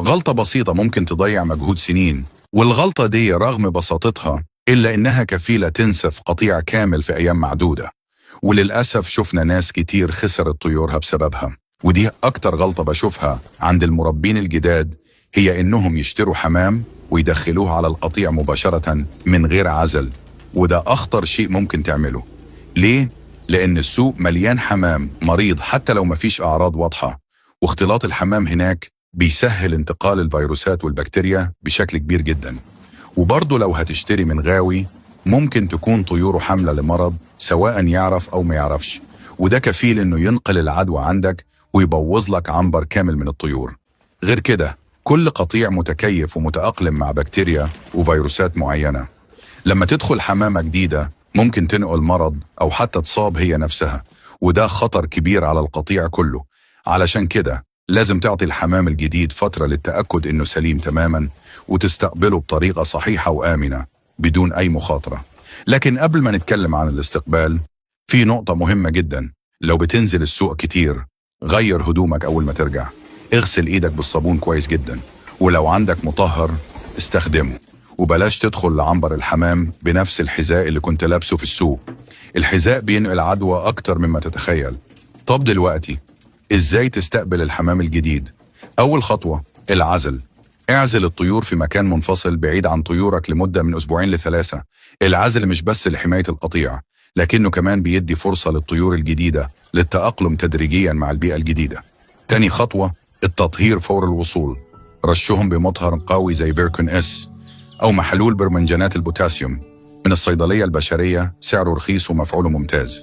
غلطة بسيطة ممكن تضيع مجهود سنين، والغلطة دي رغم بساطتها إلا إنها كفيلة تنسف قطيع كامل في أيام معدودة. وللأسف شفنا ناس كتير خسرت طيورها بسببها. ودي أكتر غلطة بشوفها عند المربين الجداد، هي إنهم يشتروا حمام ويدخلوه على القطيع مباشرة من غير عزل. وده أخطر شيء ممكن تعمله. ليه؟ لأن السوق مليان حمام مريض حتى لو مفيش أعراض واضحة، واختلاط الحمام هناك بيسهل انتقال الفيروسات والبكتيريا بشكل كبير جدا. وبرضه لو هتشتري من غاوي ممكن تكون طيوره حاملة لمرض سواء يعرف أو ما يعرفش، وده كفيل إنه ينقل العدوى عندك ويبوظ لك عنبر كامل من الطيور. غير كده كل قطيع متكيف ومتأقلم مع بكتيريا وفيروسات معينة. لما تدخل حمامة جديدة ممكن تنقل مرض أو حتى تصاب هي نفسها، وده خطر كبير على القطيع كله. علشان كده لازم تعطي الحمام الجديد فترة للتأكد إنه سليم تماما، وتستقبله بطريقة صحيحة وآمنة بدون أي مخاطرة. لكن قبل ما نتكلم عن الاستقبال، في نقطة مهمة جدا. لو بتنزل السوق كتير، غير هدومك أول ما ترجع، اغسل إيدك بالصابون كويس جدا، ولو عندك مطهر استخدمه. وبلاش تدخل لعنبر الحمام بنفس الحذاء اللي كنت لابسه في السوق. الحذاء بينقل عدوى أكتر مما تتخيل. طب دلوقتي إزاي تستقبل الحمام الجديد؟ أول خطوة العزل. اعزل الطيور في مكان منفصل بعيد عن طيورك لمدة من أسبوعين ل3. العزل مش بس لحماية القطيع، لكنه كمان بيدي فرصة للطيور الجديدة للتأقلم تدريجيا مع البيئة الجديدة. تاني خطوة التطهير فور الوصول. رشهم بمطهر قوي زي فيركون اس أو محلول برمنجانات البوتاسيوم من الصيدلية البشرية، سعره رخيص ومفعوله ممتاز.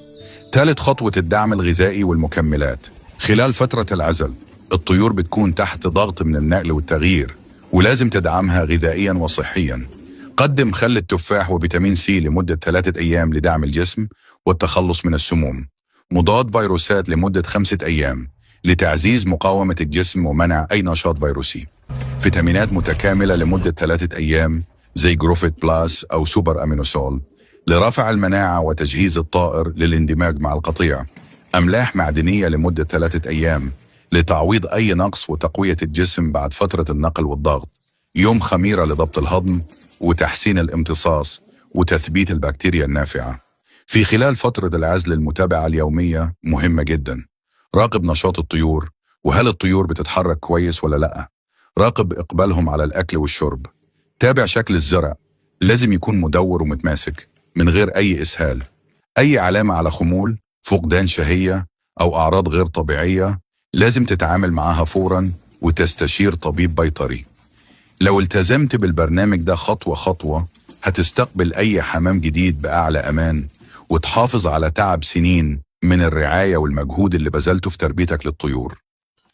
ثالث خطوة الدعم الغذائي والمكملات. خلال فترة العزل الطيور بتكون تحت ضغط من النقل والتغيير، ولازم تدعمها غذائيا وصحيا. قدم خل التفاح وفيتامين سي لمدة 3 أيام لدعم الجسم والتخلص من السموم. مضاد فيروسات لمدة 5 أيام لتعزيز مقاومة الجسم ومنع أي نشاط فيروسي. فيتامينات متكاملة لمدة 3 أيام زي جروفيت بلاس أو سوبر أمينوسول لرفع المناعة وتجهيز الطائر للاندماج مع القطيع. أملاح معدنية لمدة 3 أيام لتعويض أي نقص وتقوية الجسم بعد فترة النقل والضغط. يوم خميرة لضبط الهضم وتحسين الامتصاص وتثبيت البكتيريا النافعة. في خلال فترة العزل المتابعة اليومية مهمة جدا. راقب نشاط الطيور، وهل الطيور بتتحرك كويس ولا لأ. راقب إقبالهم على الأكل والشرب. تابع شكل الزرع، لازم يكون مدور ومتماسك من غير أي إسهال. أي علامة على خمول، فقدان شهية أو أعراض غير طبيعية لازم تتعامل معها فورا وتستشير طبيب بيطري. لو التزمت بالبرنامج ده خطوة خطوة هتستقبل أي حمام جديد بأعلى أمان، وتحافظ على تعب سنين من الرعاية والمجهود اللي بذلته في تربيتك للطيور.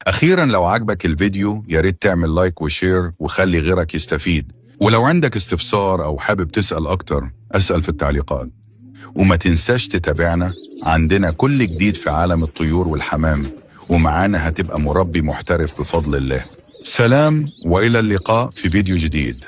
أخيرا لو عجبك الفيديو ياريت تعمل لايك وشير وخلي غيرك يستفيد. ولو عندك استفسار أو حابب تسأل أكتر أسأل في التعليقات. وما تنساش تتابعنا، عندنا كل جديد في عالم الطيور والحمام، ومعانا هتبقى مربي محترف بفضل الله. سلام وإلى اللقاء في فيديو جديد.